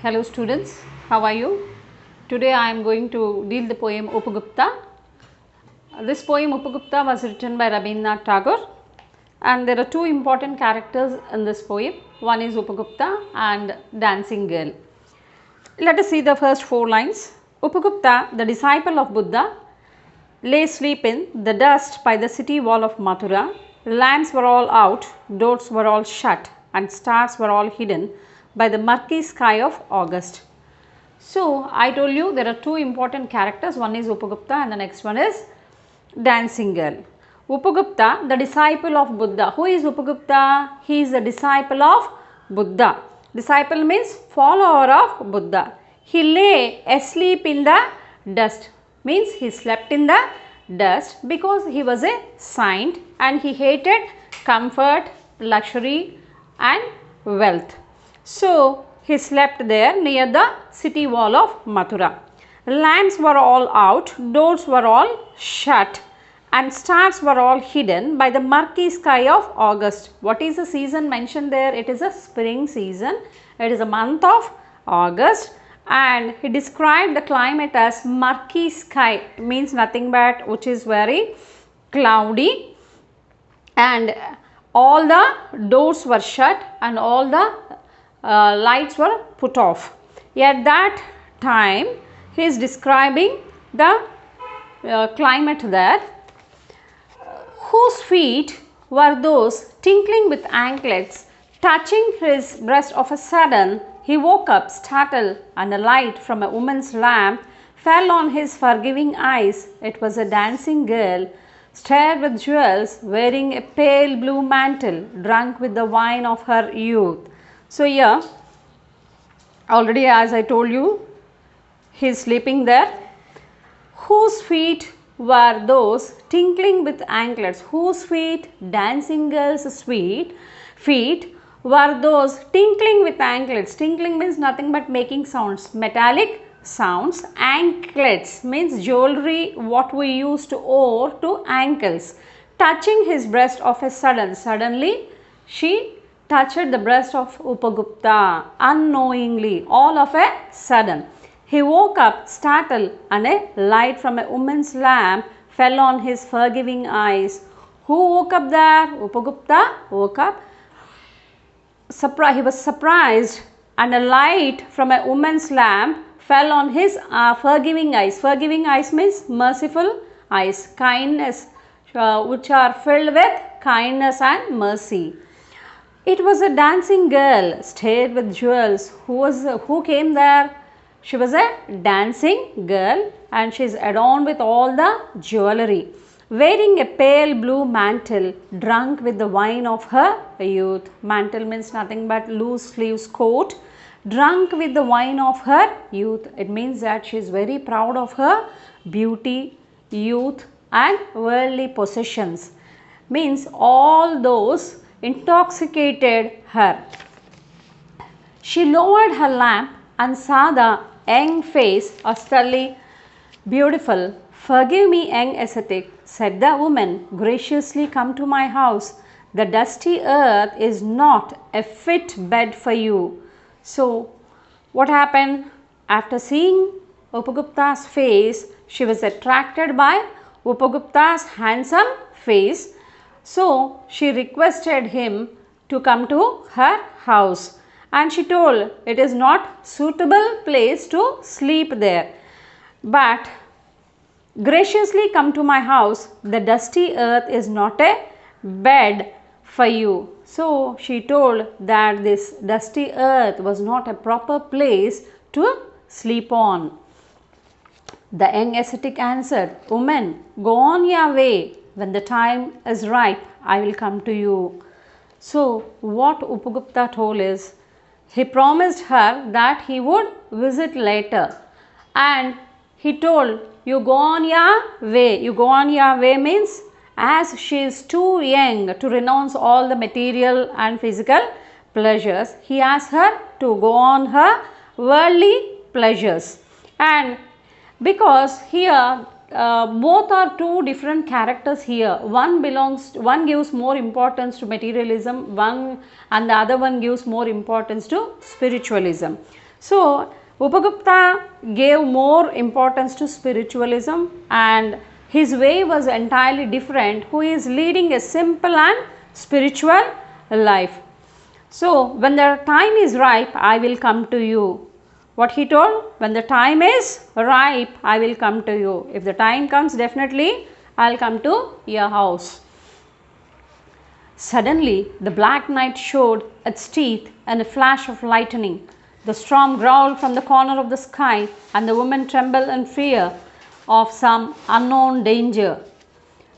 Hello students, how are you? Today I am going to deal the poem Upagupta. This poem Upagupta was written by Rabindranath Tagore, and there are two important characters in this poem. One is Upagupta and dancing girl. Let us see the first four lines. Upagupta, the disciple of Buddha, lay asleep in the dust by the city wall of Mathura. Lamps were all out, doors were all shut, and stars were all hidden by the murky sky of August. So, I told you there are two important characters, one is Upagupta and the next one is dancing girl. Upagupta, the disciple of Buddha. Who is Upagupta? He is the disciple of Buddha. Disciple means follower of Buddha. He lay asleep in the dust, means he slept in the dust because he was a saint and he hated comfort, luxury and wealth. So, he slept there near the city wall of Mathura. Lamps were all out, doors were all shut and stars were all hidden by the murky sky of August. What is the season mentioned there? It is a spring season. It is a month of August, and he described the climate as murky sky, means nothing but which is very cloudy, and all the doors were shut and all the lights were put off. At that time he is describing the climate there. Whose feet were those tinkling with anklets? Touching his breast of a sudden, he woke up startled, and a light from a woman's lamp fell on his forgiving eyes. It was a dancing girl, starred with jewels, wearing a pale blue mantle, drunk with the wine of her youth. So here, already as I told you, he is sleeping there. Whose feet were those tinkling with anklets? Whose feet? Dancing girl's feet were those tinkling with anklets. Tinkling means nothing but making sounds, metallic sounds. Anklets means jewelry what we use to wear to ankles. Touching his breast of a sudden. Suddenly she touched the breast of Upagupta unknowingly, all of a sudden. He woke up startled, and a light from a woman's lamp fell on his forgiving eyes. Who woke up there? Upagupta woke up. He was surprised, and a light from a woman's lamp fell on his forgiving eyes. Forgiving eyes means merciful eyes, kindness, which are filled with kindness and mercy. It was a dancing girl, starred with jewels. Who came there? She was a dancing girl and she is adorned with all the jewelry, wearing a pale blue mantle, drunk with the wine of her youth. Mantle means nothing but loose sleeves coat, drunk with the wine of her youth. It means that she is very proud of her beauty, youth and worldly possessions. Means all those intoxicated her. She lowered her lamp and saw the young face, austerely beautiful. Forgive me, young ascetic, said the woman, graciously come to my house. The dusty earth is not a fit bed for you. So, what happened? After seeing Upagupta's face, she was attracted by Upagupta's handsome face. So, she requested him to come to her house. And she told it is not suitable place to sleep there, but graciously come to my house. The dusty earth is not a bed for you. So she told that this dusty earth was not a proper place to sleep on. The young ascetic answered, woman, go on your way. When the time is ripe, I will come to you. So what Upagupta told is, he promised her that he would visit later, and he told, you go on your way. You go on your way means as she is too young to renounce all the material and physical pleasures, he asked her to go on her worldly pleasures. And because here both are two different characters here. One gives more importance to materialism, and the other one gives more importance to spiritualism. So, Upagupta gave more importance to spiritualism, and his way was entirely different, who is leading a simple and spiritual life. So, when the time is ripe, I will come to you. What he told? When the time is ripe, I will come to you. If the time comes, definitely I will come to your house. Suddenly, the black night showed its teeth and a flash of lightning. The storm growled from the corner of the sky, and the woman trembled in fear of some unknown danger.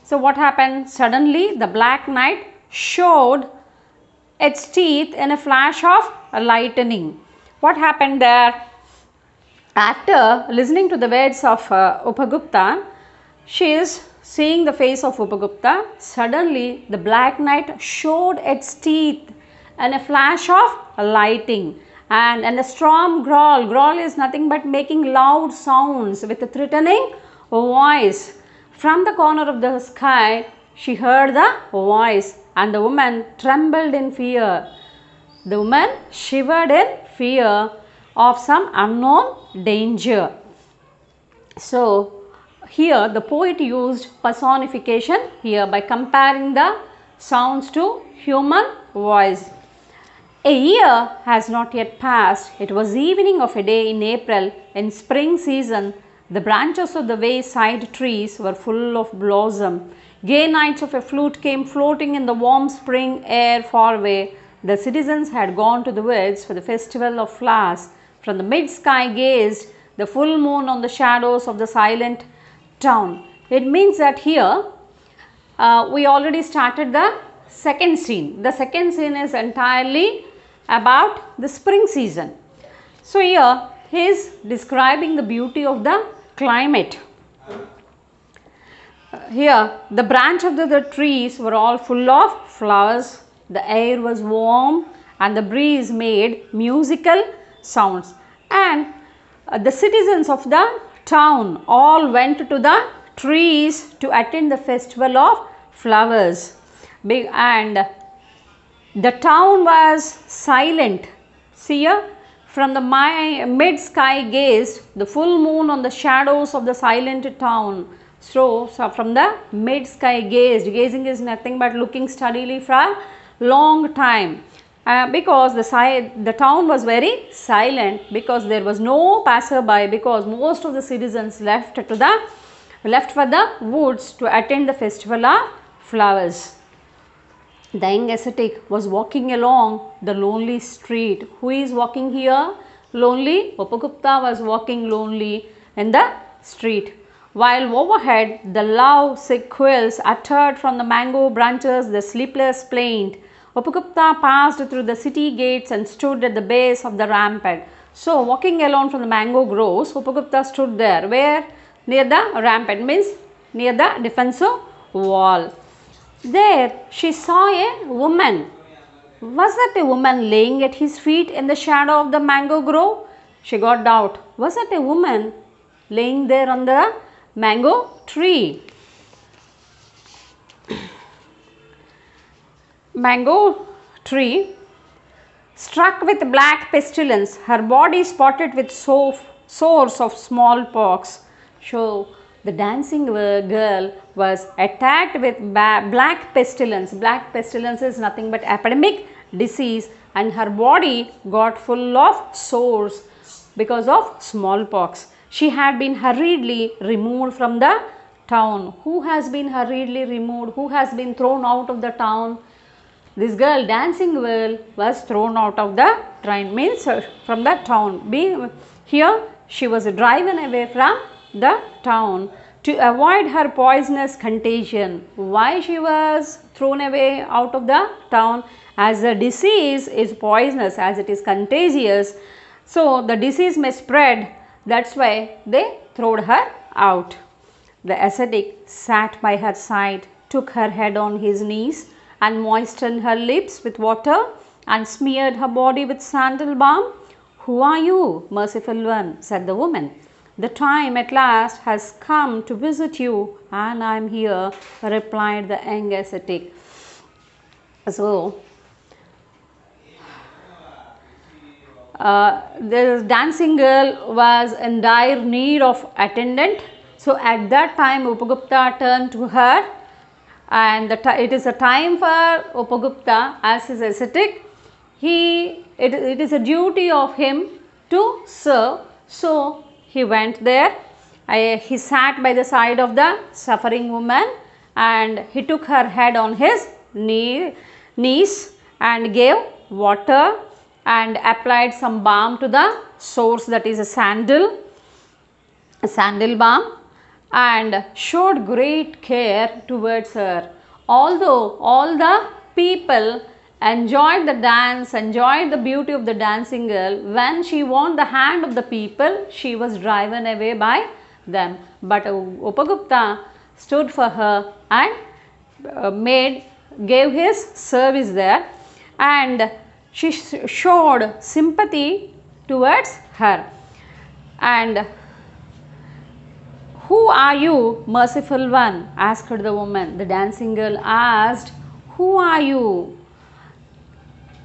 So, what happened? Suddenly, the black night showed its teeth in a flash of lightning. What happened there? After listening to the words of Upagupta, she is seeing the face of Upagupta. Suddenly, the black night showed its teeth and a flash of lightning, and a storm growl. Growl is nothing but making loud sounds with a threatening voice. From the corner of the sky, she heard the voice, and the woman trembled in fear. The woman shivered in fear of some unknown danger. So, here the poet used personification here by comparing the sounds to human voice. A year has not yet passed. It was evening of a day in April in spring season. The branches of the wayside trees were full of blossom. Gay nights of a flute came floating in the warm spring air far away. The citizens had gone to the woods for the festival of flowers. From the mid-sky gazed the full moon on the shadows of the silent town. It means that here we already started the second scene. The second scene is entirely about the spring season. So, here he is describing the beauty of the climate. Here the branch of the trees were all full of flowers. The air was warm and the breeze made musical sounds, and the citizens of the town all went to the trees to attend the festival of flowers. And the town was silent. See here, from the mid sky gazed the full moon on the shadows of the silent town. So from the mid sky gazed, gazing is nothing but looking steadily for a long time. Because the town was very silent, because there was no passerby, because most of the citizens left for the woods to attend the festival of flowers. The young ascetic was walking along the lonely street. Who is walking here? Lonely. Upagupta was walking lonely in the street. While overhead the love-sick quails uttered from the mango branches the sleepless plaint. Upagupta passed through the city gates and stood at the base of the rampart. So, walking along from the mango groves, Upagupta stood there. Where? Near the rampart, means near the defensive wall. There she saw a woman. Was that a woman laying at his feet in the shadow of the mango grove? She got doubt. Was that a woman laying there on the mango tree? Mango tree struck with black pestilence, her body spotted with sores of smallpox. So, the dancing girl was attacked with black pestilence. Black pestilence is nothing but epidemic disease, and her body got full of sores because of smallpox. She had been hurriedly removed from the town. Who has been hurriedly removed? Who has been thrown out of the town? This girl, dancing girl, was thrown out of the train, means from the town. Here she was driven away from the town to avoid her poisonous contagion. Why she was thrown away out of the town? As the disease is poisonous, as it is contagious, so the disease may spread. That's why they throwed her out. The ascetic sat by her side, took her head on his knees, and moistened her lips with water and smeared her body with sandal balm. Who are you, merciful one? Said the woman. The time at last has come to visit you, and I am here, replied the young ascetic. So, the dancing girl was in dire need of attendant. So at that time Upagupta turned to her, and it is a time for Upagupta as his ascetic. It is a duty of him to serve. So he went there. He sat by the side of the suffering woman, and he took her head on his knees and gave water and applied some balm to the sores, that is a sandal balm, and showed great care towards her. Although all the people enjoyed the dance, enjoyed the beauty of the dancing girl, when she won the hand of the people, she was driven away by them. But Upagupta stood for her and gave his service there, and she showed sympathy towards her. And "Who are you, merciful one?" asked the woman. The dancing girl asked, "Who are you?"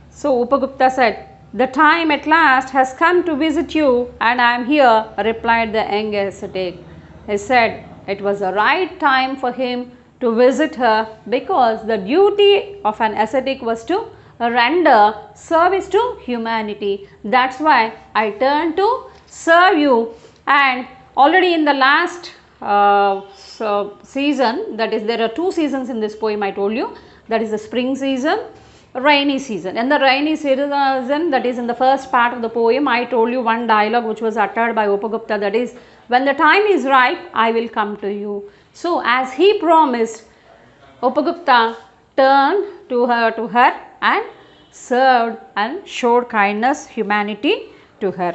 So Upagupta said, "The time at last has come to visit you, and I am here," replied the young ascetic. He said it was the right time for him to visit her, because the duty of an ascetic was to render service to humanity. That's why I turned to serve you. And already in the last season, that is, there are 2 seasons in this poem I told you, that is the spring season, rainy season. In the rainy season, that is in the first part of the poem, I told you one dialogue which was uttered by Upagupta, that is, "When the time is right, I will come to you." So as he promised, Upagupta turned to her and served and showed kindness, humanity to her.